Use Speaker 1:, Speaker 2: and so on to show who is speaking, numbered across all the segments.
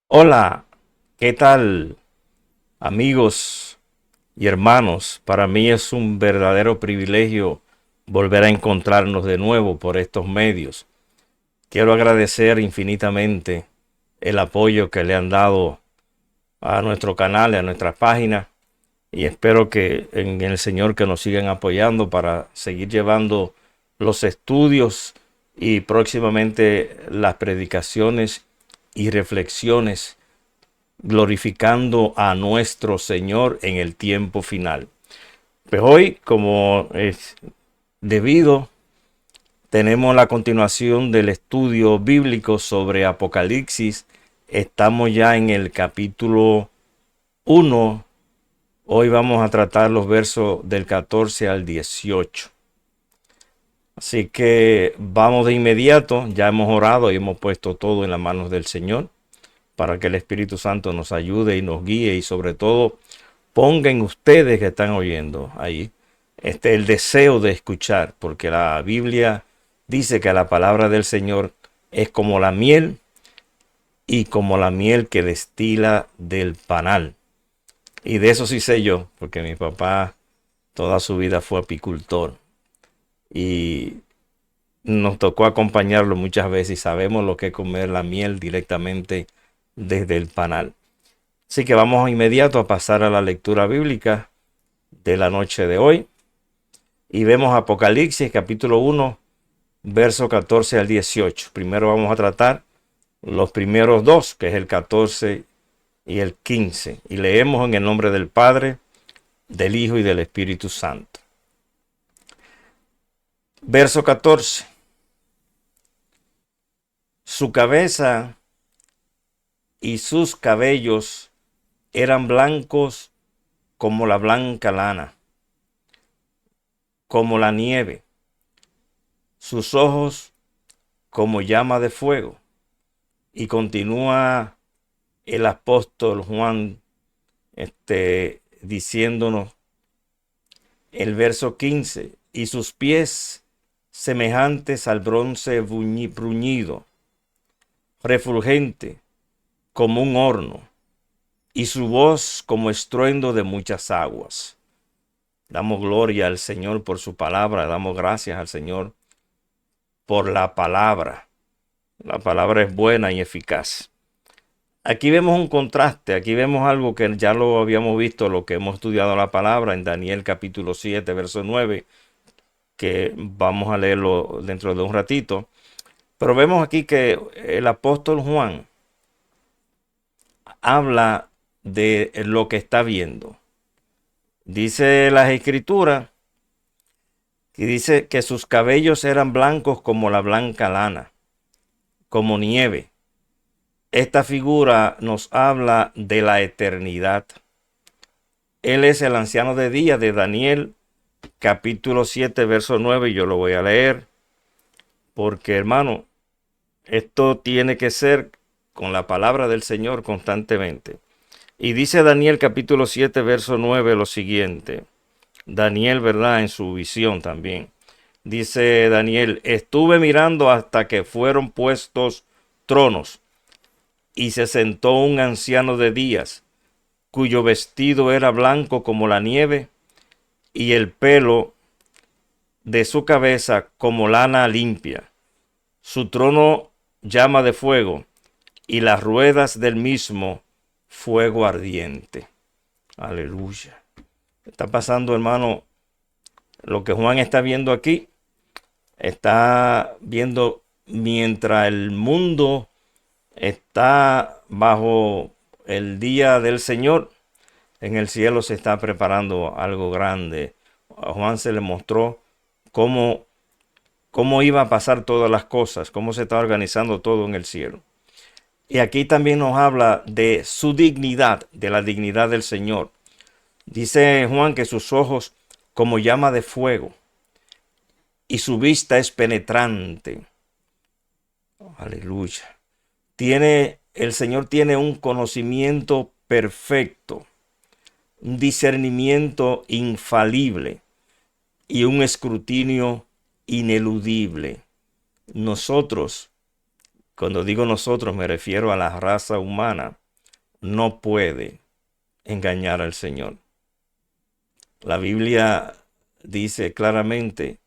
Speaker 1: Hola, ¿qué tal, amigos y hermanos? Para mí es un verdadero privilegio volver a encontrarnos de nuevo por estos medios. Quiero agradecer infinitamente el apoyo que le han dado a nuestro canal y a nuestra página y espero que en el Señor que nos sigan apoyando para seguir llevando los estudios y próximamente las predicaciones y reflexiones glorificando a nuestro Señor en el tiempo final. Pues hoy, como es debido, tenemos la continuación del estudio bíblico sobre Apocalipsis. Estamos ya en el capítulo 1. Hoy vamos a tratar los versos del 14 al 18. Así que vamos de inmediato. Ya hemos orado y hemos puesto todo en las manos del Señor para que el Espíritu Santo nos ayude y nos guíe y sobre todo pongan ustedes que están oyendo ahí el deseo de escuchar, porque la Biblia dice que la palabra del Señor es como la miel y como la miel que destila del panal. Y de eso sí sé yo, porque mi papá toda su vida fue apicultor y nos tocó acompañarlo muchas veces y sabemos lo que es comer la miel directamente desde el panal. Así que vamos inmediato a pasar a la lectura bíblica de la noche de hoy. Y vemos Apocalipsis capítulo 1, verso 14 al 18. Primero vamos a tratar los primeros dos, que es el 14 y el 15. Y leemos en el nombre del Padre, del Hijo y del Espíritu Santo. Verso 14. Su cabeza y sus cabellos eran blancos como la blanca lana, como la nieve. Sus ojos como llama de fuego. Y continúa el apóstol Juan diciéndonos el verso 15, y sus pies semejantes al bronce bruñido, refulgente como un horno, y su voz como estruendo de muchas aguas. Damos gloria al Señor por su palabra, damos gracias al Señor por la palabra. La palabra es buena y eficaz. Aquí vemos un contraste, aquí vemos algo que ya lo habíamos visto, lo que hemos estudiado la palabra en Daniel capítulo 7, verso 9, que vamos a leerlo dentro de un ratito. Pero vemos aquí que el apóstol Juan habla de lo que está viendo. Dice las escrituras y dice que sus cabellos eran blancos como la blanca lana, como nieve. Esta figura nos habla de la eternidad. Él es el anciano de días de Daniel, capítulo 7, verso 9. Yo lo voy a leer porque, hermano, esto tiene que ser con la palabra del Señor constantemente. Y dice Daniel, capítulo 7, verso 9, lo siguiente. Daniel, ¿verdad? En su visión también. Dice Daniel, estuve mirando hasta que fueron puestos tronos y se sentó un anciano de días, cuyo vestido era blanco como la nieve y el pelo de su cabeza como lana limpia. Su trono llama de fuego y las ruedas del mismo fuego ardiente. Aleluya. Está pasando, hermano, lo que Juan está viendo aquí. Está viendo mientras el mundo está bajo el día del Señor, en el cielo se está preparando algo grande. A Juan se le mostró cómo iba a pasar todas las cosas, cómo se está organizando todo en el cielo. Y aquí también nos habla de su dignidad, de la dignidad del Señor. Dice Juan que sus ojos como llama de fuego y su vista es penetrante. Aleluya. El Señor tiene un conocimiento perfecto, un discernimiento infalible y un escrutinio ineludible. Nosotros Cuando digo nosotros me refiero a la raza humana, no puede engañar al Señor. La Biblia dice claramente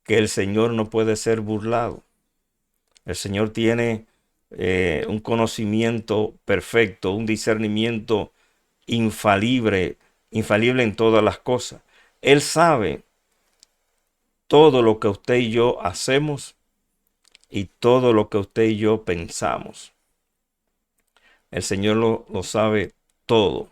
Speaker 1: que el Señor no puede ser burlado. El Señor tiene un conocimiento perfecto, un discernimiento infalible, infalible en todas las cosas. Él sabe todo lo que usted y yo hacemos y todo lo que usted y yo pensamos. El Señor lo sabe todo.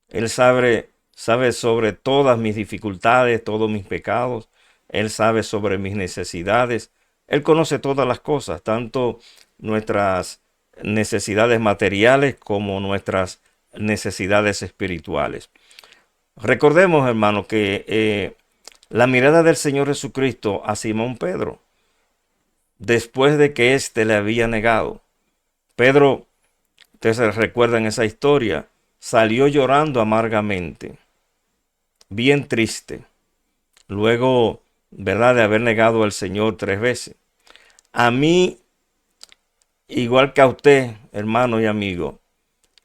Speaker 1: Él sabe sobre todas mis dificultades, todos mis pecados. Él sabe sobre mis necesidades. Él conoce todas las cosas, tanto nuestras necesidades materiales como nuestras necesidades espirituales. Recordemos, hermano, que la mirada del Señor Jesucristo a Simón Pedro, después de que éste le había negado. Pedro, ustedes recuerdan esa historia, salió llorando amargamente, bien triste, luego, ¿verdad?, de haber negado al Señor 3 veces. A mí, igual que a usted, hermano y amigo,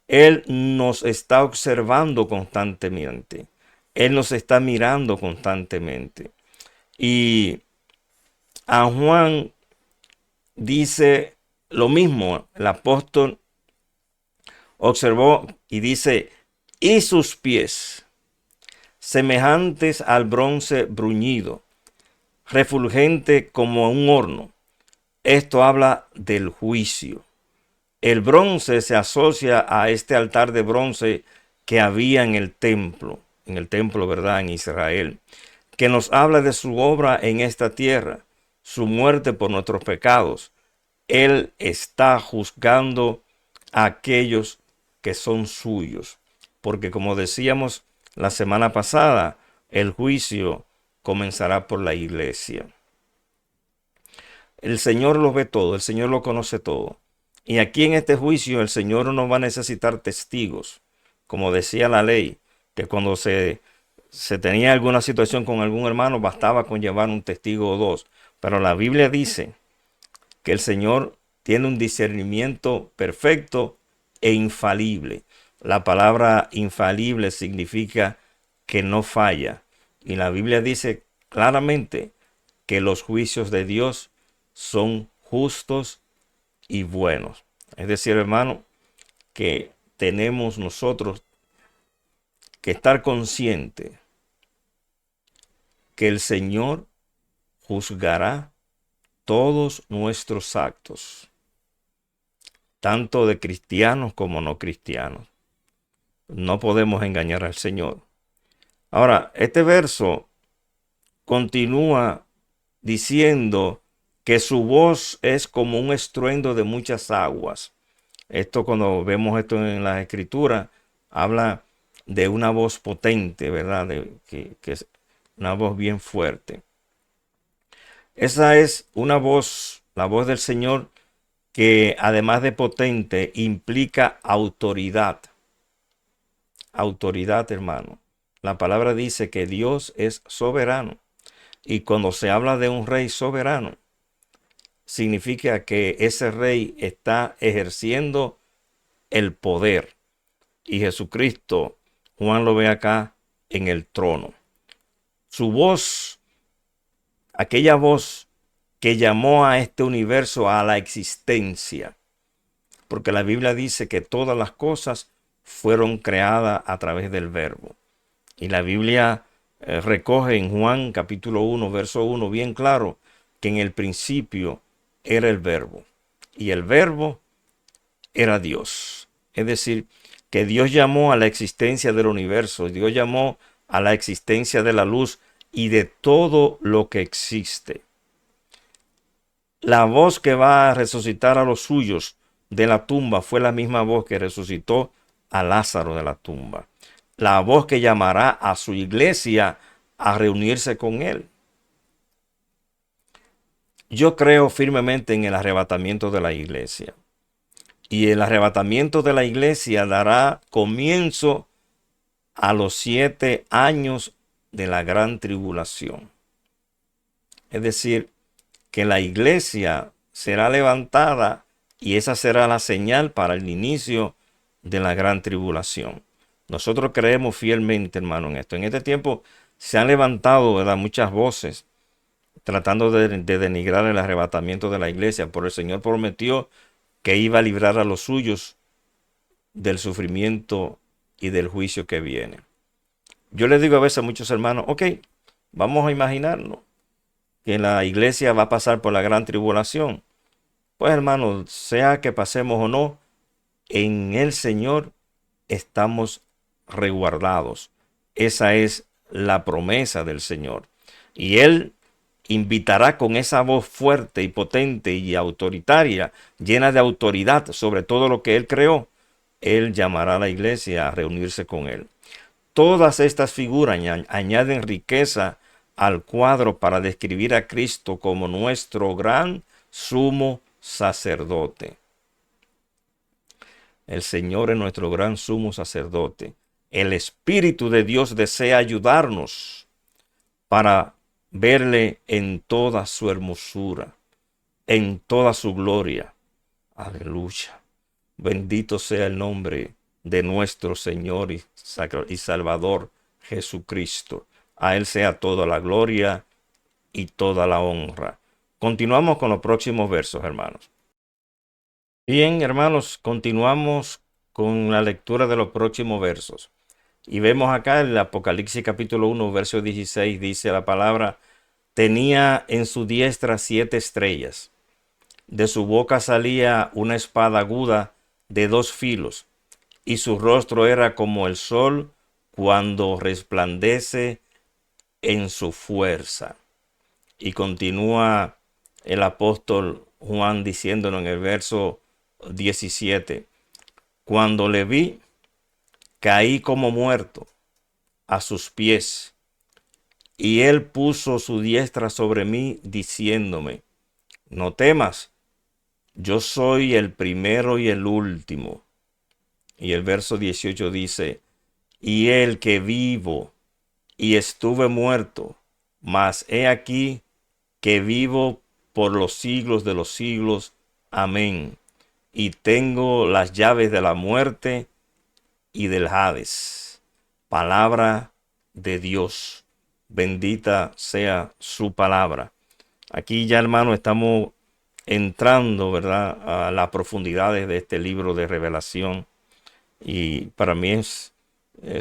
Speaker 1: Él nos está observando constantemente. Él nos está mirando constantemente. Y a Juan dice lo mismo. El apóstol observó y dice, y sus pies, semejantes al bronce bruñido, refulgente como un horno. Esto habla del juicio. El bronce se asocia a este altar de bronce que había en el templo, ¿verdad?, en Israel, que nos habla de su obra en esta tierra, su muerte por nuestros pecados. Él está juzgando a aquellos que son suyos, porque como decíamos la semana pasada, el juicio comenzará por la iglesia. El Señor lo ve todo, el Señor lo conoce todo. Y aquí en este juicio el Señor no va a necesitar testigos, como decía la ley, que cuando se tenía alguna situación con algún hermano bastaba con llevar un testigo o dos. Pero la Biblia dice que el Señor tiene un discernimiento perfecto e infalible. La palabra infalible significa que no falla. Y la Biblia dice claramente que los juicios de Dios son justos y buenos. Es decir, hermano, que tenemos nosotros que estar conscientes que el Señor juzgará todos nuestros actos, tanto de cristianos como no cristianos. No podemos engañar al Señor. Ahora, este verso continúa diciendo que su voz es como un estruendo de muchas aguas. Esto, cuando vemos esto en las escrituras, habla de una voz potente, ¿verdad? Que es una voz bien fuerte. Esa es una voz, la voz del Señor, que además de potente, implica autoridad. Autoridad, hermano. La palabra dice que Dios es soberano. Y cuando se habla de un rey soberano, significa que ese rey está ejerciendo el poder. Y Jesucristo, Juan lo ve acá en el trono. Su voz, aquella voz que llamó a este universo a la existencia. Porque la Biblia dice que todas las cosas fueron creadas a través del verbo. Y la Biblia recoge en Juan capítulo 1, verso 1, bien claro, que en el principio era el verbo. Y el verbo era Dios. Es decir, que Dios llamó a la existencia del universo. Dios llamó a la existencia de la luz y de todo lo que existe. La voz que va a resucitar a los suyos de la tumba fue la misma voz que resucitó a Lázaro de la tumba. La voz que llamará a su iglesia a reunirse con él. Yo creo firmemente en el arrebatamiento de la iglesia. Y el arrebatamiento de la iglesia dará comienzo a los 7 años de la gran tribulación. Es decir, que la iglesia será levantada y esa será la señal para el inicio de la gran tribulación. Nosotros creemos fielmente, hermano, en esto. En este tiempo se han levantado, ¿verdad?, muchas voces tratando de denigrar el arrebatamiento de la iglesia, pero el Señor prometió que iba a librar a los suyos del sufrimiento y del juicio que viene. Yo les digo a veces a muchos hermanos, ok, vamos a imaginarnos que la iglesia va a pasar por la gran tribulación. Pues hermano, sea que pasemos o no, en el Señor estamos resguardados. Esa es la promesa del Señor. Y Él invitará con esa voz fuerte y potente y autoritaria, llena de autoridad sobre todo lo que Él creó. Él llamará a la iglesia a reunirse con Él. Todas estas figuras añaden riqueza al cuadro para describir a Cristo como nuestro gran sumo sacerdote. El Señor es nuestro gran sumo sacerdote. El Espíritu de Dios desea ayudarnos para verle en toda su hermosura, en toda su gloria. Aleluya. Bendito sea el nombre de nuestro Señor y Salvador Jesucristo. A Él sea toda la gloria y toda la honra. Continuamos con los próximos versos, hermanos. Bien, hermanos, continuamos con la lectura de los próximos versos. Y vemos acá el Apocalipsis capítulo 1, verso 16, dice la palabra, tenía en su diestra 7 estrellas. De su boca salía una espada aguda de 2 filos, y su rostro era como el sol cuando resplandece en su fuerza. Y continúa el apóstol Juan diciéndonos en el verso 17, cuando le vi, caí como muerto a sus pies, y él puso su diestra sobre mí, diciéndome, no temas, yo soy el primero y el último. Y el verso 18 dice, y el que vivo y estuve muerto, mas he aquí que vivo por los siglos de los siglos. Amén. Y tengo las llaves de la muerte y del Hades. Palabra de Dios. Bendita sea su palabra. Aquí ya, hermano, estamos entrando, ¿verdad?, a las profundidades de este libro de Revelación. Y para mí es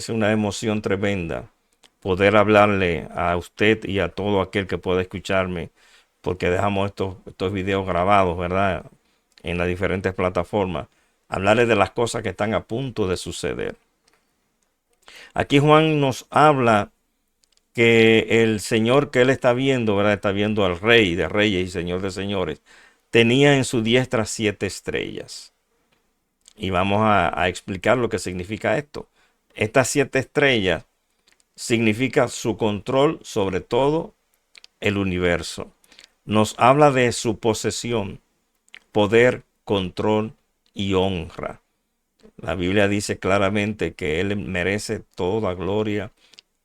Speaker 1: una emoción tremenda poder hablarle a usted y a todo aquel que pueda escucharme, porque dejamos estos videos grabados, ¿verdad?, en las diferentes plataformas, hablarle de las cosas que están a punto de suceder. Aquí Juan nos habla que el Señor que él está viendo, ¿verdad?, está viendo al Rey de Reyes y Señor de Señores, tenía en su diestra 7 estrellas. Y vamos a explicar lo que significa esto. Estas 7 estrellas significa su control sobre todo el universo. Nos habla de su posesión, poder, control y honra. La Biblia dice claramente que Él merece toda gloria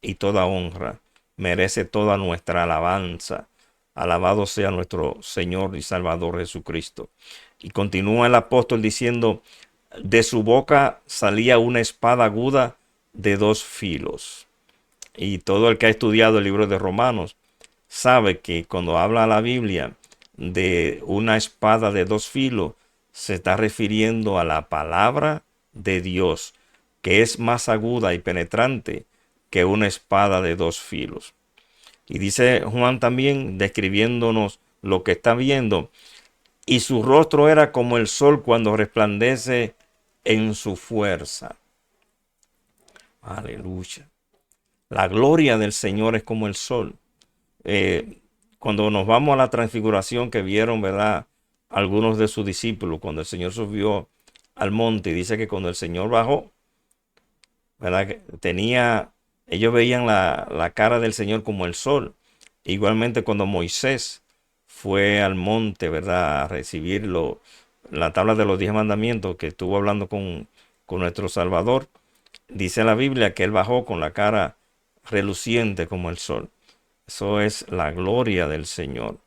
Speaker 1: y toda honra. Merece toda nuestra alabanza. Alabado sea nuestro Señor y Salvador Jesucristo. Y continúa el apóstol diciendo, de su boca salía una espada aguda de 2 filos. Y todo el que ha estudiado el libro de Romanos sabe que cuando habla la Biblia de una espada de 2 filos, se está refiriendo a la palabra de Dios, que es más aguda y penetrante que una espada de 2 filos. Y dice Juan también, describiéndonos lo que está viendo, y su rostro era como el sol cuando resplandece en su fuerza. Aleluya. La gloria del Señor es como el sol. Cuando nos vamos a la transfiguración que vieron, ¿verdad?, algunos de sus discípulos, cuando el Señor subió al monte, y dice que cuando el Señor bajó, ¿verdad?, que ellos veían la cara del Señor como el sol. Igualmente cuando Moisés fue al monte, ¿verdad?, a recibir la tabla de los 10 mandamientos, que estuvo hablando con nuestro Salvador, dice la Biblia que él bajó con la cara reluciente como el sol. Eso es la gloria del Señor.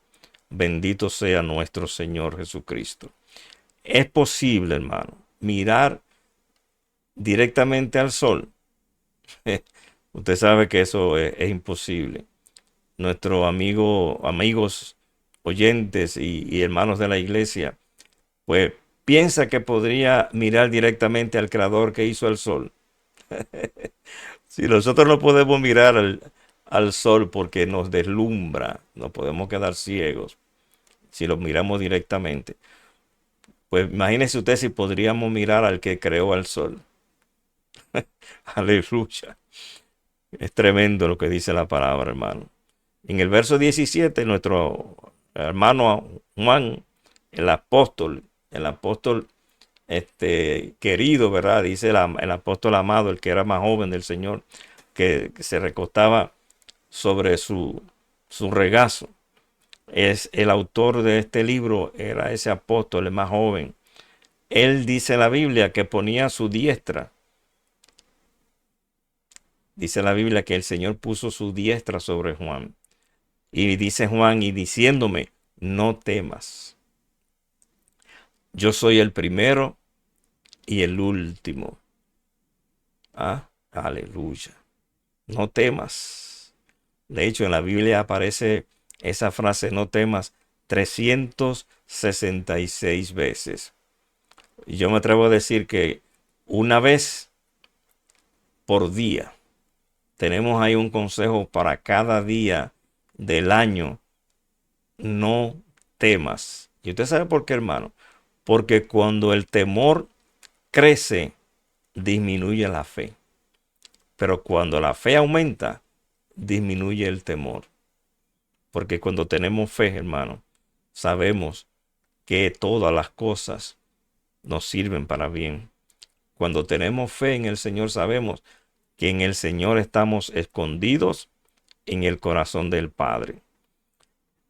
Speaker 1: Bendito sea nuestro Señor Jesucristo. Es posible, hermano, mirar directamente al sol. Usted sabe que eso es imposible. Nuestros amigos oyentes y hermanos de la iglesia, pues piensa que podría mirar directamente al creador que hizo el sol. Si nosotros no podemos mirar al sol porque nos deslumbra, nos podemos quedar ciegos si lo miramos directamente. Pues imagínese usted si podríamos mirar al que creó al sol. Aleluya. Es tremendo lo que dice la palabra, hermano. En el verso 17, nuestro hermano Juan, el apóstol querido, ¿verdad? Dice el apóstol amado, el que era más joven del Señor, que se recostaba sobre su regazo. Es el autor de este libro, era ese apóstol, el más joven. Él dice en la Biblia que ponía su diestra. Dice la Biblia que el Señor puso su diestra sobre Juan. Y dice Juan, y diciéndome, no temas. Yo soy el primero y el último. Ah, aleluya. No temas. De hecho, en la Biblia aparece esa frase, no temas, 366 veces. Y yo me atrevo a decir que una vez por día. Tenemos ahí un consejo para cada día del año. No temas. ¿Y usted sabe por qué, hermano? Porque cuando el temor crece, disminuye la fe. Pero cuando la fe aumenta, disminuye el temor. Porque cuando tenemos fe, hermano, sabemos que todas las cosas nos sirven para bien. Cuando tenemos fe en el Señor, sabemos que en el Señor estamos escondidos en el corazón del Padre.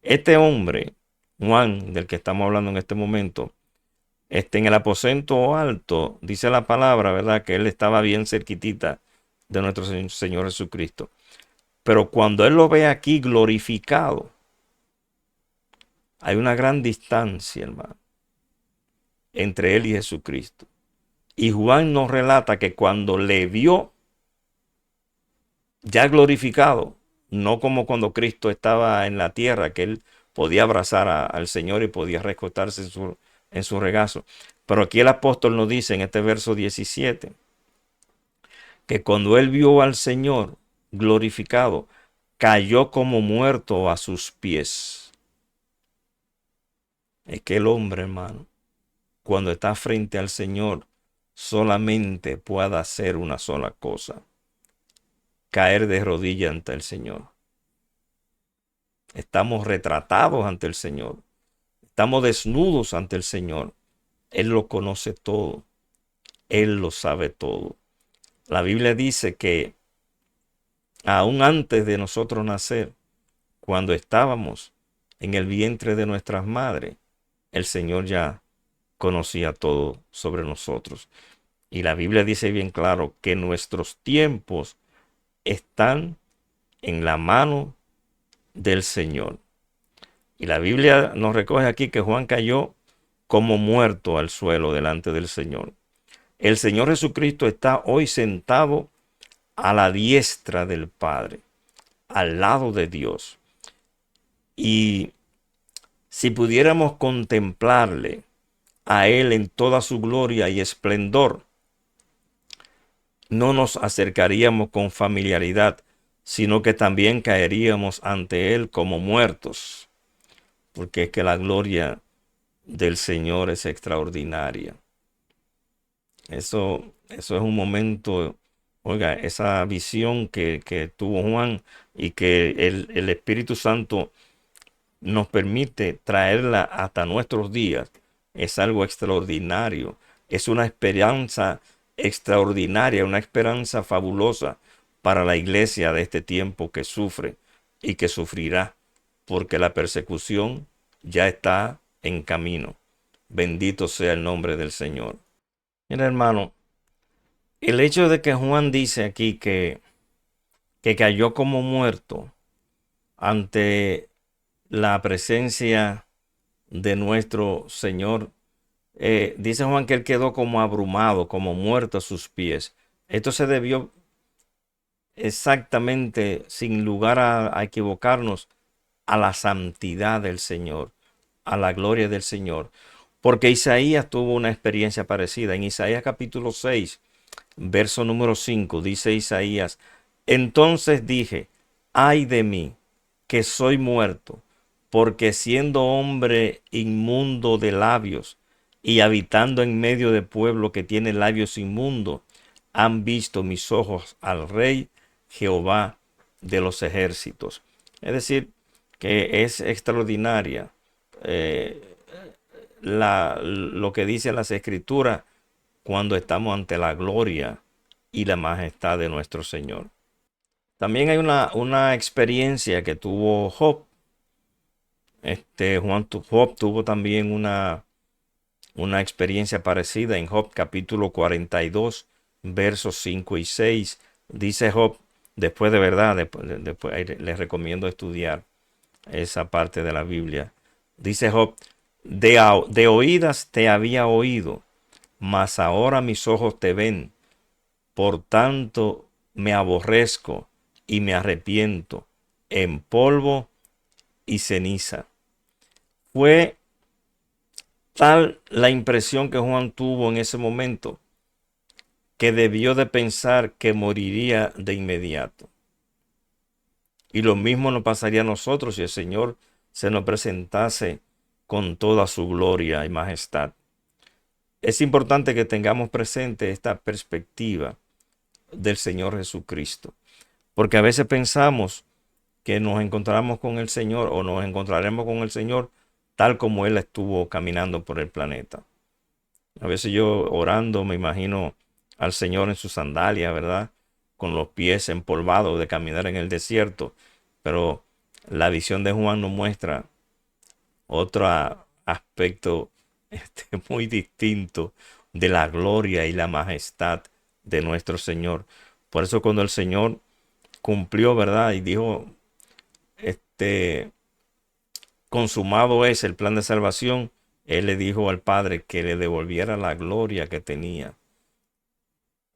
Speaker 1: Este hombre, Juan, del que estamos hablando en este momento, en el aposento alto, dice la palabra, ¿verdad? Que él estaba bien cerquitita de nuestro Señor Jesucristo. Pero cuando él lo ve aquí glorificado, hay una gran distancia, hermano, entre él y Jesucristo. Y Juan nos relata que cuando le vio ya glorificado, no como cuando Cristo estaba en la tierra, que él podía abrazar al Señor y podía recostarse en su regazo. Pero aquí el apóstol nos dice en este verso 17, que cuando él vio al Señor glorificado, cayó como muerto a sus pies. Es que el hombre, hermano, cuando está frente al Señor, solamente puede hacer una sola cosa: caer de rodillas ante el Señor. Estamos retratados ante el Señor. Estamos desnudos ante el Señor. Él lo conoce todo. Él lo sabe todo. La Biblia dice que aún antes de nosotros nacer, cuando estábamos en el vientre de nuestras madres, el Señor ya conocía todo sobre nosotros. Y la Biblia dice bien claro que nuestros tiempos están en la mano del Señor. Y la Biblia nos recoge aquí que Juan cayó como muerto al suelo delante del Señor. El Señor Jesucristo está hoy sentado a la diestra del Padre, al lado de Dios. Y si pudiéramos contemplarle a Él en toda su gloria y esplendor, no nos acercaríamos con familiaridad, sino que también caeríamos ante Él como muertos, porque es que la gloria del Señor es extraordinaria. Eso es un momento, oiga, esa visión que tuvo Juan y que el Espíritu Santo nos permite traerla hasta nuestros días, es algo extraordinario. Es una esperanza extraordinaria, una esperanza fabulosa para la iglesia de este tiempo que sufre y que sufrirá, porque la persecución ya está en camino. Bendito sea el nombre del Señor. Mira, hermano, el hecho de que Juan dice aquí que cayó como muerto ante la presencia de nuestro Señor. Dice Juan que él quedó como abrumado, como muerto a sus pies. Esto se debió exactamente, sin lugar a equivocarnos, a la santidad del Señor, a la gloria del Señor. Porque Isaías tuvo una experiencia parecida. En Isaías capítulo 6, verso número 5, dice Isaías: entonces dije, ay de mí, que soy muerto, porque siendo hombre inmundo de labios y habitando en medio de pueblo que tiene labios inmundos, han visto mis ojos al Rey Jehová de los ejércitos. Es decir, que es extraordinaria lo que dicen las escrituras cuando estamos ante la gloria y la majestad de nuestro Señor. También hay una experiencia que tuvo Job. Job tuvo también una experiencia parecida en Job capítulo 42, versos 5 y 6. Dice Job, después de verdad, después les recomiendo estudiar esa parte de la Biblia. Dice Job, de oídas te había oído, mas ahora mis ojos te ven. Por tanto me aborrezco y me arrepiento en polvo y ceniza. Fue tal la impresión que Juan tuvo en ese momento que debió de pensar que moriría de inmediato. Y lo mismo nos pasaría a nosotros si el Señor se nos presentase con toda su gloria y majestad. Es importante que tengamos presente esta perspectiva del Señor Jesucristo, porque a veces pensamos que nos encontramos con el Señor o nos encontraremos con el Señor tal como Él estuvo caminando por el planeta. A veces yo orando me imagino al Señor en sus sandalias, ¿verdad? Con los pies empolvados de caminar en el desierto. Pero la visión de Juan nos muestra otro aspecto muy distinto de la gloria y la majestad de nuestro Señor. Por eso cuando el Señor cumplió, ¿verdad? Y dijo, consumado es el plan de salvación, Él le dijo al Padre que le devolviera la gloria que tenía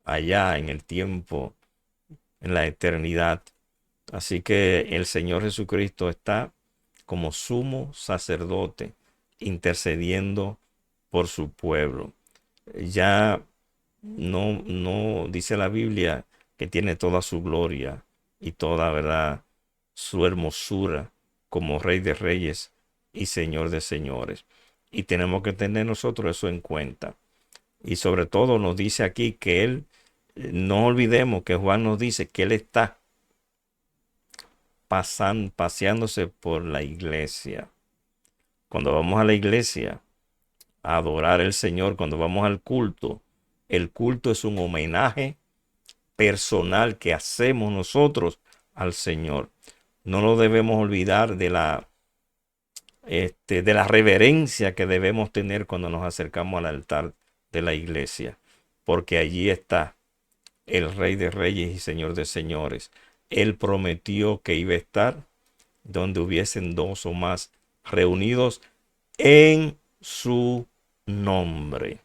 Speaker 1: allá en el tiempo, en la eternidad. Así que el Señor Jesucristo está como sumo sacerdote intercediendo por su pueblo. Ya no dice la Biblia que tiene toda su gloria y toda, ¿verdad?, su hermosura como Rey de Reyes y Señor de Señores. Y tenemos que tener nosotros eso en cuenta. Y sobre todo nos dice aquí que Él, no olvidemos que Juan nos dice que Él está paseándose por la iglesia. Cuando vamos a la iglesia a adorar al Señor, cuando vamos al culto, el culto es un homenaje personal que hacemos nosotros al Señor. No lo debemos olvidar de la reverencia que debemos tener cuando nos acercamos al altar de la iglesia, porque allí está el Rey de Reyes y Señor de Señores. Él prometió que iba a estar donde hubiesen dos o más reunidos en su nombre.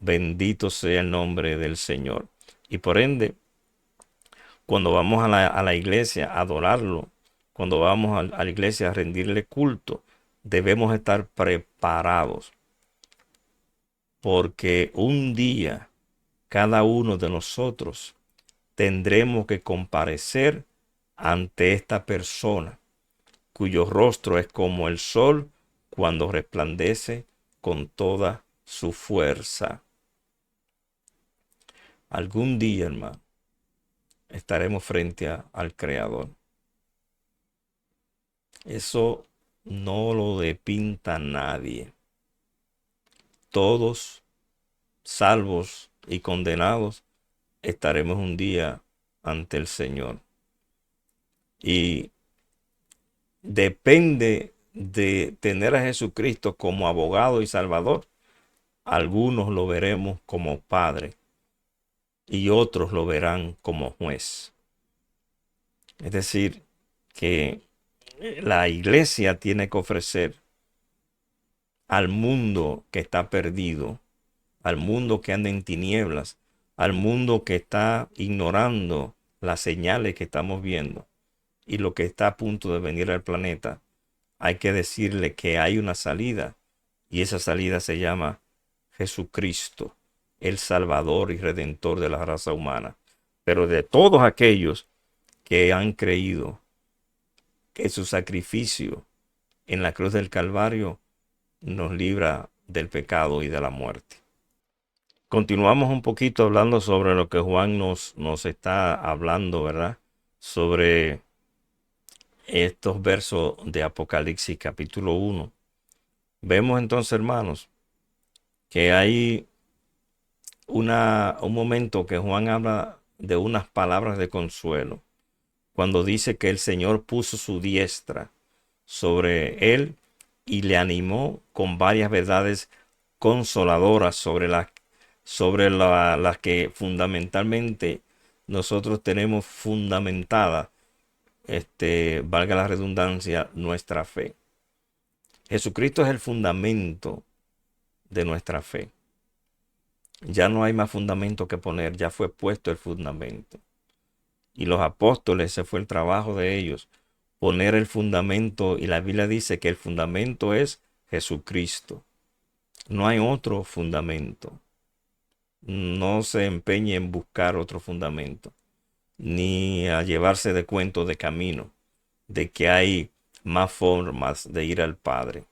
Speaker 1: Bendito sea el nombre del Señor. Y por ende, cuando vamos a la iglesia a adorarlo, cuando vamos a la iglesia a rendirle culto, debemos estar preparados, porque un día cada uno de nosotros tendremos que comparecer ante esta persona, cuyo rostro es como el sol cuando resplandece con toda su fuerza. Algún día, hermano, estaremos frente al Creador. Eso no lo depinta nadie. Todos, salvos y condenados, estaremos un día ante el Señor. Y depende de tener a Jesucristo como abogado y salvador. Algunos lo veremos como Padre y otros lo verán como juez. Es decir, que la iglesia tiene que ofrecer al mundo que está perdido, al mundo que anda en tinieblas, al mundo que está ignorando las señales que estamos viendo y lo que está a punto de venir al planeta. Hay que decirle que hay una salida, y esa salida se llama Jesucristo, el Salvador y Redentor de la raza humana. Pero de todos aquellos que han creído que su sacrificio en la cruz del Calvario nos libra del pecado y de la muerte. Continuamos un poquito hablando sobre lo que Juan nos está hablando, ¿verdad? Sobre estos versos de Apocalipsis capítulo 1. Vemos entonces, hermanos, que hay un momento que Juan habla de unas palabras de consuelo, cuando dice que el Señor puso su diestra sobre él y le animó con varias verdades consoladoras sobre las que fundamentalmente nosotros tenemos fundamentada, valga la redundancia, nuestra fe. Jesucristo es el fundamento de nuestra fe. Ya no hay más fundamento que poner, ya fue puesto el fundamento. Y los apóstoles, ese fue el trabajo de ellos, poner el fundamento, y la Biblia dice que el fundamento es Jesucristo. No hay otro fundamento. No se empeñe en buscar otro fundamento, ni a llevarse de cuento de camino, de que hay más formas de ir al Padre.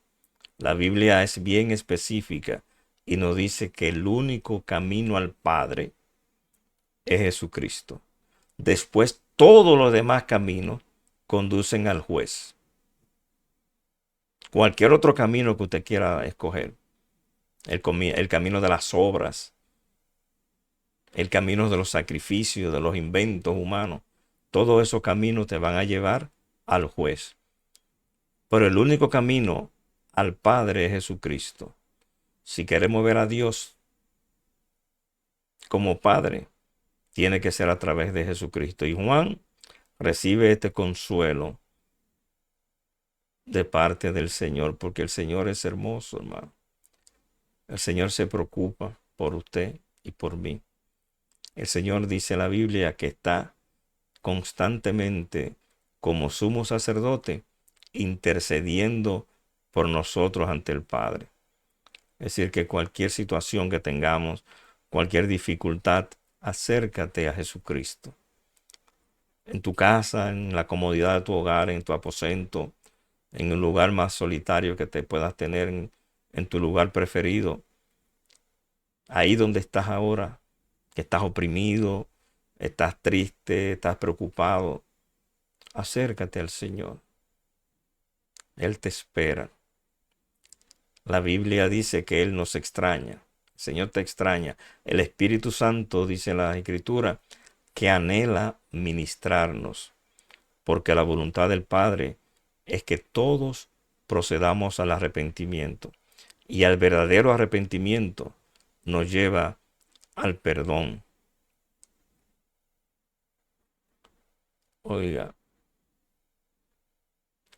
Speaker 1: La Biblia es bien específica y nos dice que el único camino al Padre es Jesucristo. Después, todos los demás caminos conducen al juez. Cualquier otro camino que usted quiera escoger, el camino de las obras, el camino de los sacrificios, de los inventos humanos, todos esos caminos te van a llevar al juez. Pero el único camino al Padre es Jesucristo. Si queremos ver a Dios como Padre, tiene que ser a través de Jesucristo. Y Juan recibe este consuelo de parte del Señor, porque el Señor es hermoso, hermano. El Señor se preocupa por usted y por mí. El Señor dice en la Biblia que está constantemente como sumo sacerdote intercediendo por nosotros ante el Padre. Es decir, que cualquier situación que tengamos, cualquier dificultad, acércate a Jesucristo. En tu casa, en la comodidad de tu hogar, en tu aposento, en el lugar más solitario que te puedas tener, en tu lugar preferido, ahí donde estás ahora, que estás oprimido, estás triste, estás preocupado, acércate al Señor. Él te espera. La Biblia dice que Él nos extraña. El Señor te extraña. El Espíritu Santo, dice la Escritura, que anhela ministrarnos, porque la voluntad del Padre es que todos procedamos al arrepentimiento. Y al verdadero arrepentimiento nos lleva al perdón. Oiga,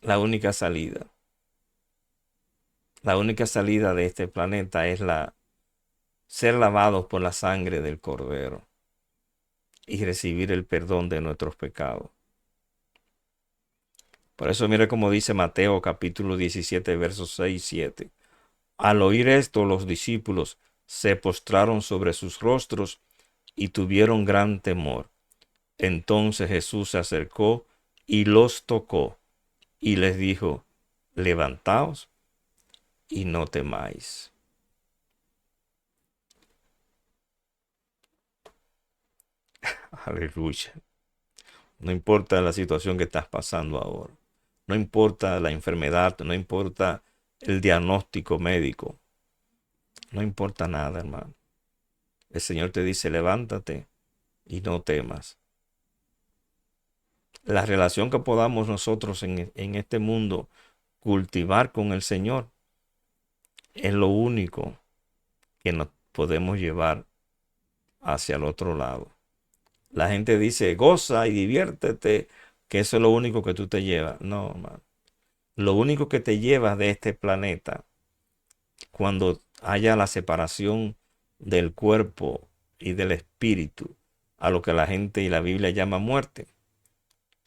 Speaker 1: la única salida de este planeta es ser lavados por la sangre del Cordero y recibir el perdón de nuestros pecados. Por eso mire cómo dice Mateo capítulo 17, versos 6 y 7. Al oír esto, los discípulos se postraron sobre sus rostros y tuvieron gran temor. Entonces Jesús se acercó y los tocó y les dijo, levantaos y no temáis. Aleluya. No importa la situación que estás pasando ahora. No importa la enfermedad, no importa el diagnóstico médico. No importa nada, hermano. El Señor te dice, levántate y no temas. La relación que podamos nosotros en este mundo cultivar con el Señor es lo único que nos podemos llevar hacia el otro lado. La gente dice, goza y diviértete, que eso es lo único que tú te llevas. No, hermano. Lo único que te llevas de este planeta cuando haya la separación del cuerpo y del espíritu, a lo que la gente y la Biblia llama muerte.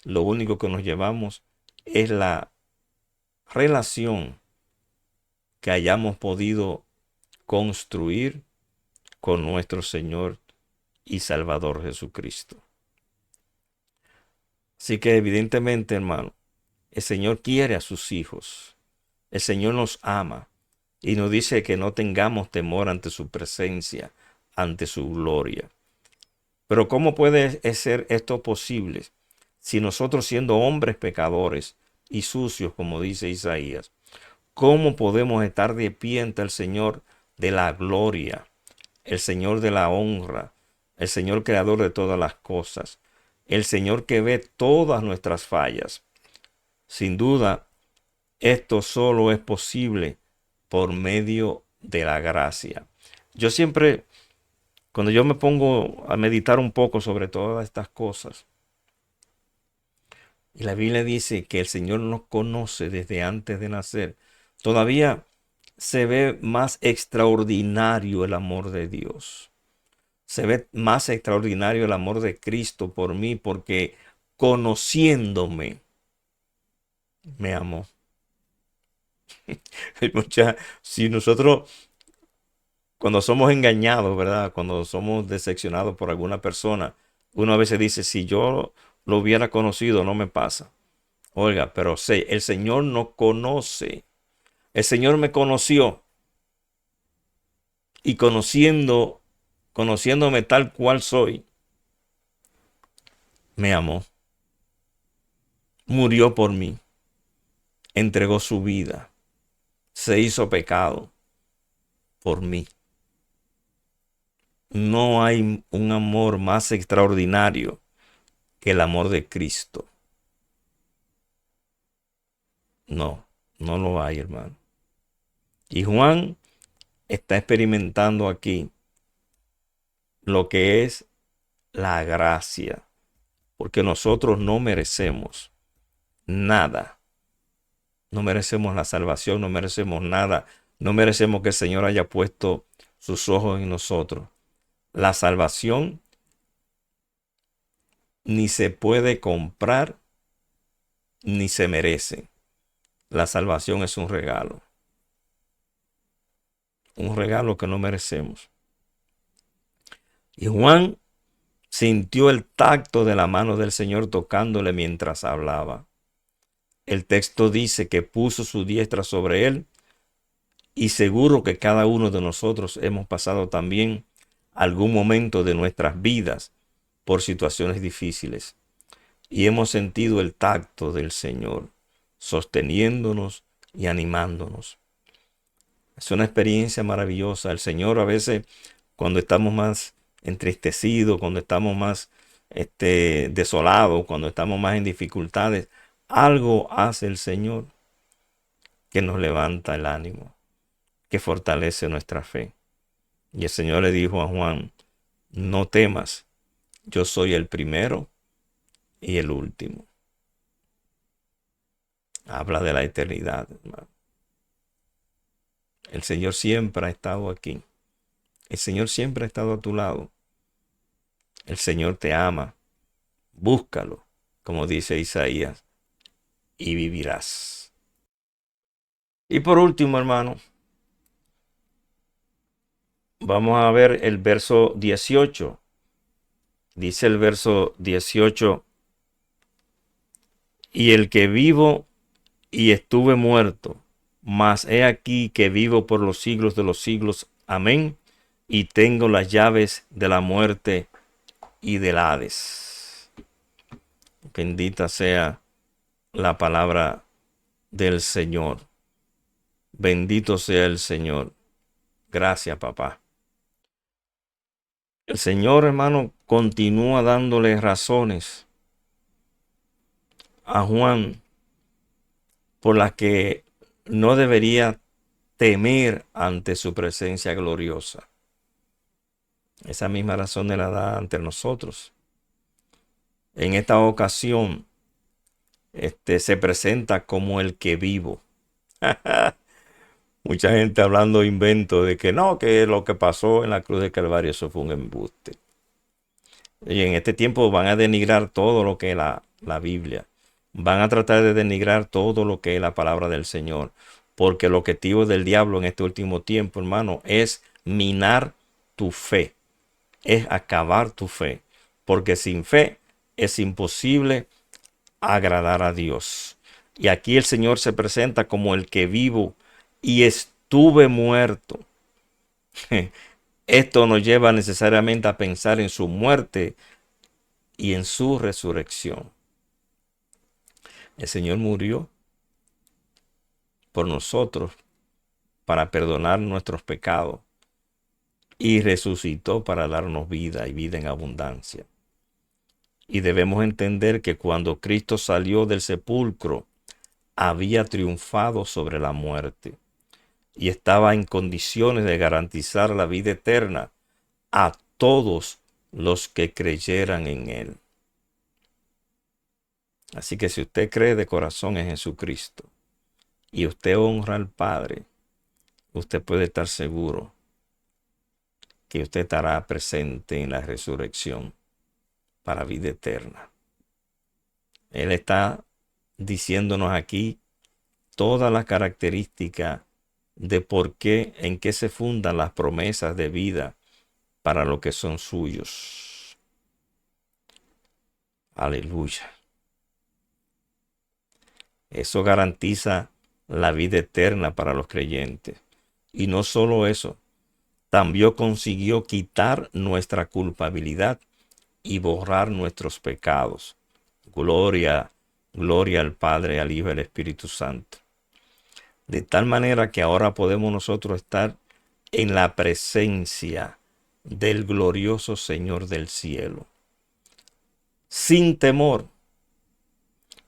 Speaker 1: Lo único que nos llevamos es la relación que hayamos podido construir con nuestro Señor y Salvador Jesucristo. Así que evidentemente, hermano, el Señor quiere a sus hijos. El Señor nos ama y nos dice que no tengamos temor ante su presencia, ante su gloria. Pero ¿cómo puede ser esto posible si nosotros, siendo hombres pecadores y sucios, como dice Isaías, cómo podemos estar de pie ante el Señor de la gloria, el Señor de la honra, el Señor creador de todas las cosas, el Señor que ve todas nuestras fallas? Sin duda, esto solo es posible por medio de la gracia. Yo siempre, cuando yo me pongo a meditar un poco sobre todas estas cosas, y la Biblia dice que el Señor nos conoce desde antes de nacer, todavía se ve más extraordinario el amor de Dios. Se ve más extraordinario el amor de Cristo por mí, porque conociéndome, me amó. Si nosotros, cuando somos engañados, ¿verdad? Cuando somos decepcionados por alguna persona, uno a veces dice, si yo lo hubiera conocido, no me pasa. Oiga, pero sé, el Señor no conoce. El Señor me conoció y conociéndome tal cual soy, me amó. Murió por mí. Entregó su vida. Se hizo pecado por mí. No hay un amor más extraordinario que el amor de Cristo. No, no lo hay, hermano. Y Juan está experimentando aquí lo que es la gracia, porque nosotros no merecemos nada. No merecemos la salvación, no merecemos nada. No merecemos que el Señor haya puesto sus ojos en nosotros. La salvación ni se puede comprar, ni se merece. La salvación es un regalo que no merecemos. Y Juan sintió el tacto de la mano del Señor tocándole mientras hablaba. El texto dice que puso su diestra sobre él, y seguro que cada uno de nosotros hemos pasado también algún momento de nuestras vidas por situaciones difíciles y hemos sentido el tacto del Señor sosteniéndonos y animándonos. Es una experiencia maravillosa. El Señor a veces, cuando estamos más entristecidos, cuando estamos más desolados, cuando estamos más en dificultades, algo hace el Señor que nos levanta el ánimo, que fortalece nuestra fe. Y el Señor le dijo a Juan, no temas, yo soy el primero y el último. Habla de la eternidad, hermano. El Señor siempre ha estado aquí. El Señor siempre ha estado a tu lado. El Señor te ama. Búscalo, como dice Isaías, y vivirás. Y por último, hermano, vamos a ver el verso 18. Dice el verso 18, y el que vivo y estuve muerto, mas he aquí que vivo por los siglos de los siglos. Amén. Y tengo las llaves de la muerte y del Hades. Bendita sea la palabra del Señor. Bendito sea el Señor. Gracias, papá. El Señor, hermano, continúa dándole razones a Juan por las que no debería temer ante su presencia gloriosa. Esa misma razón la da ante nosotros. En esta ocasión, se presenta como el que vivo. Mucha gente hablando invento de que no, que lo que pasó en la cruz de Calvario, eso fue un embuste. Y en este tiempo van a denigrar todo lo que es la Biblia. Van a tratar de denigrar todo lo que es la palabra del Señor. Porque el objetivo del diablo en este último tiempo, hermano, es minar tu fe. Es acabar tu fe. Porque sin fe es imposible agradar a Dios. Y aquí el Señor se presenta como el que vivo y estuve muerto. Esto nos lleva necesariamente a pensar en su muerte y en su resurrección. El Señor murió por nosotros para perdonar nuestros pecados y resucitó para darnos vida y vida en abundancia. Y debemos entender que cuando Cristo salió del sepulcro, había triunfado sobre la muerte y estaba en condiciones de garantizar la vida eterna a todos los que creyeran en Él. Así que si usted cree de corazón en Jesucristo y usted honra al Padre, usted puede estar seguro que usted estará presente en la resurrección para vida eterna. Él está diciéndonos aquí todas las características de por qué, en qué se fundan las promesas de vida para los que son suyos. Aleluya. Eso garantiza la vida eterna para los creyentes. Y no solo eso, también consiguió quitar nuestra culpabilidad y borrar nuestros pecados. Gloria, gloria al Padre, al Hijo y al Espíritu Santo. De tal manera que ahora podemos nosotros estar en la presencia del glorioso Señor del cielo, sin temor.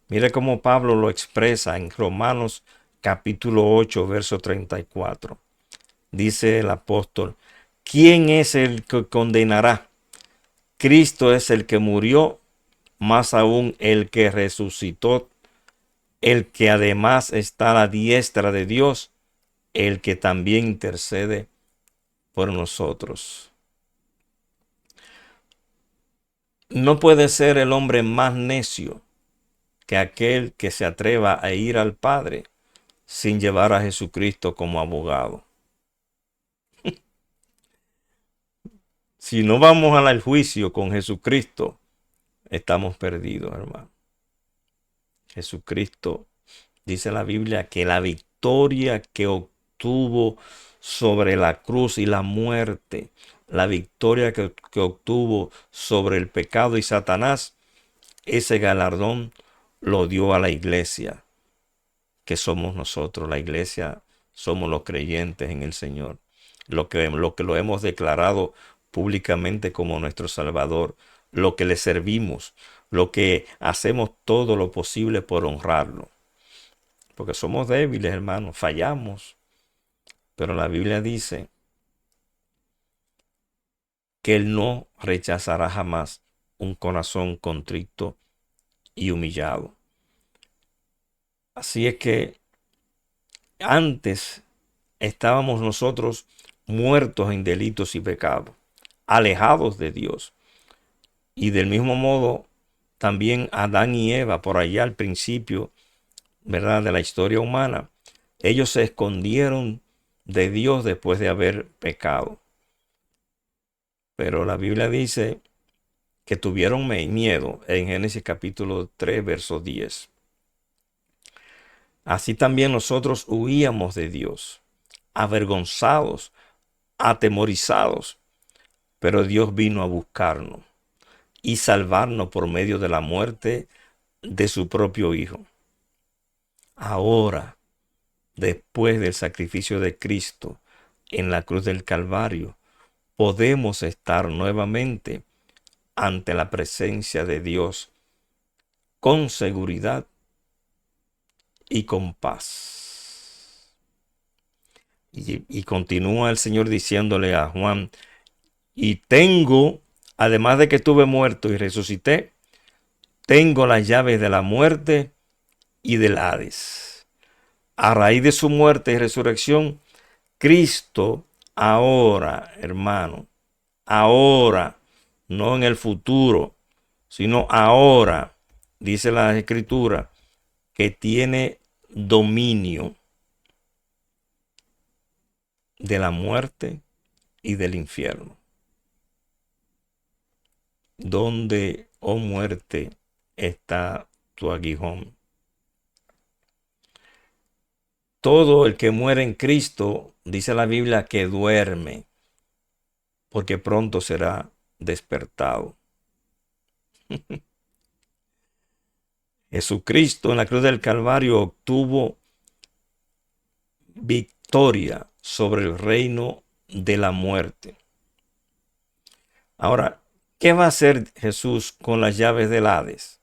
Speaker 1: Mire cómo Pablo lo expresa en Romanos capítulo 8, verso 34. Dice el apóstol, ¿quién es el que condenará? Cristo es el que murió, más aún el que resucitó, el que además está a la diestra de Dios, el que también intercede por nosotros. No puede ser el hombre más necio que aquel que se atreva a ir al Padre sin llevar a Jesucristo como abogado. Si no vamos al juicio con Jesucristo, estamos perdidos, hermano. Jesucristo, dice la Biblia, que la victoria que obtuvo sobre la cruz y la muerte, la victoria que obtuvo sobre el pecado y Satanás, ese galardón lo dio a la iglesia, que somos nosotros. La iglesia somos los creyentes en el Señor, lo que lo hemos declarado públicamente como nuestro Salvador, lo que le servimos, lo que hacemos todo lo posible por honrarlo. Porque somos débiles, hermanos, fallamos. Pero la Biblia dice que Él no rechazará jamás un corazón contrito y humillado. Así es que antes estábamos nosotros muertos en delitos y pecados, alejados de Dios. Y del mismo modo, también Adán y Eva, por allá al principio, ¿verdad?, de la historia humana, ellos se escondieron de Dios después de haber pecado. Pero la Biblia dice que tuvieron miedo en Génesis capítulo 3, verso 10. Así también nosotros huíamos de Dios, avergonzados, atemorizados, pero Dios vino a buscarnos y salvarnos por medio de la muerte de su propio Hijo. Ahora, después del sacrificio de Cristo en la cruz del Calvario, podemos estar nuevamente ante la presencia de Dios con seguridad y con paz. Y continúa el Señor diciéndole a Juan, y tengo, además de que estuve muerto y resucité, tengo las llaves de la muerte y del Hades. A raíz de su muerte y resurrección, Cristo ahora, hermano, ahora, no en el futuro, sino ahora, dice la Escritura, que tiene dominio de la muerte y del infierno. ¿Dónde, oh muerte, está tu aguijón? Todo el que muere en Cristo, dice la Biblia, que duerme, porque pronto será despertado. Jesucristo en la cruz del Calvario obtuvo victoria sobre el reino de la muerte. Ahora, ¿qué va a hacer Jesús con las llaves del Hades?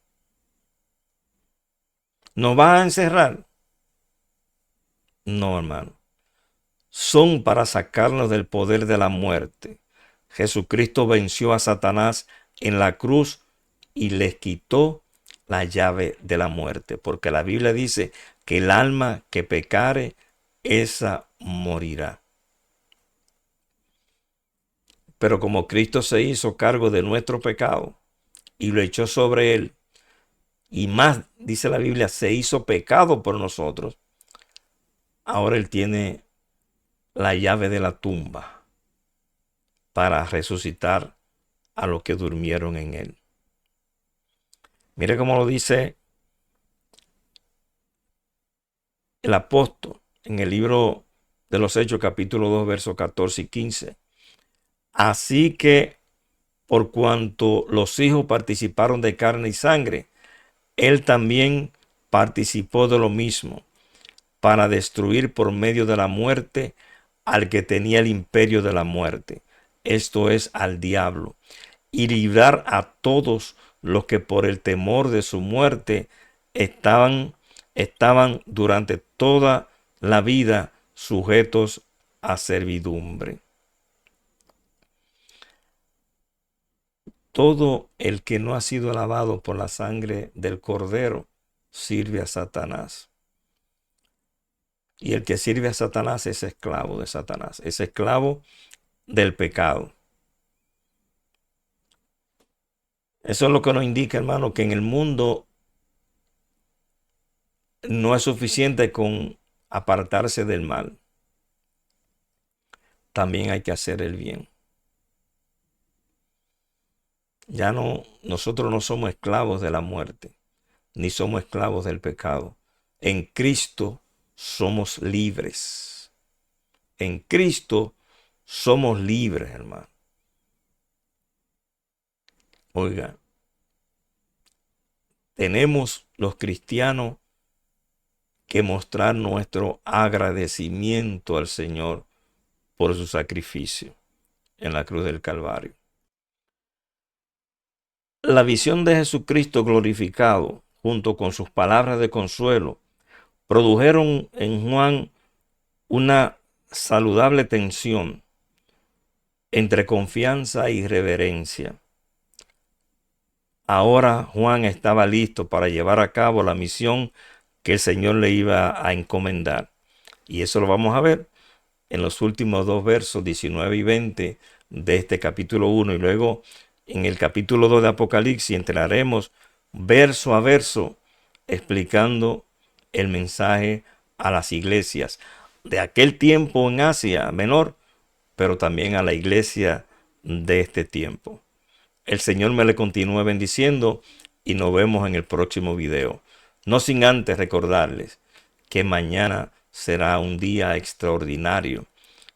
Speaker 1: ¿Nos va a encerrar? No, hermano. Son para sacarnos del poder de la muerte. Jesucristo venció a Satanás en la cruz y les quitó la llave de la muerte, porque la Biblia dice que el alma que pecare, esa morirá. Pero como Cristo se hizo cargo de nuestro pecado y lo echó sobre él, y más, dice la Biblia, se hizo pecado por nosotros, ahora él tiene la llave de la tumba para resucitar a los que durmieron en él. Mire cómo lo dice el apóstol en el libro de los Hechos, capítulo 2, versos 14 y 15. Así que, por cuanto los hijos participaron de carne y sangre, él también participó de lo mismo, para destruir por medio de la muerte al que tenía el imperio de la muerte, esto es, al diablo, y librar a todos los que por el temor de su muerte estaban durante toda la vida sujetos a servidumbre. Todo el que no ha sido lavado por la sangre del Cordero sirve a Satanás. Y el que sirve a Satanás es esclavo de Satanás, es esclavo del pecado. Eso es lo que nos indica, hermano, que en el mundo no es suficiente con apartarse del mal. También hay que hacer el bien. Ya no, nosotros no somos esclavos de la muerte, ni somos esclavos del pecado. En Cristo somos libres. En Cristo somos libres, hermano. Oiga, tenemos los cristianos que mostrar nuestro agradecimiento al Señor por su sacrificio en la cruz del Calvario. La visión de Jesucristo glorificado, junto con sus palabras de consuelo, produjeron en Juan una saludable tensión entre confianza y reverencia. Ahora Juan estaba listo para llevar a cabo la misión que el Señor le iba a encomendar. Y eso lo vamos a ver en los últimos dos versos, 19 y 20 de este capítulo 1. Y luego en el capítulo 2 de Apocalipsis entraremos verso a verso explicando el mensaje a las iglesias de aquel tiempo en Asia Menor, pero también a la iglesia de este tiempo. El Señor me le continúe bendiciendo y nos vemos en el próximo video. No sin antes recordarles que mañana será un día extraordinario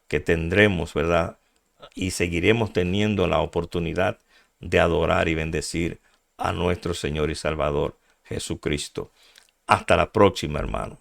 Speaker 1: que tendremos, ¿verdad? Y seguiremos teniendo la oportunidad de adorar y bendecir a nuestro Señor y Salvador Jesucristo. Hasta la próxima, hermano.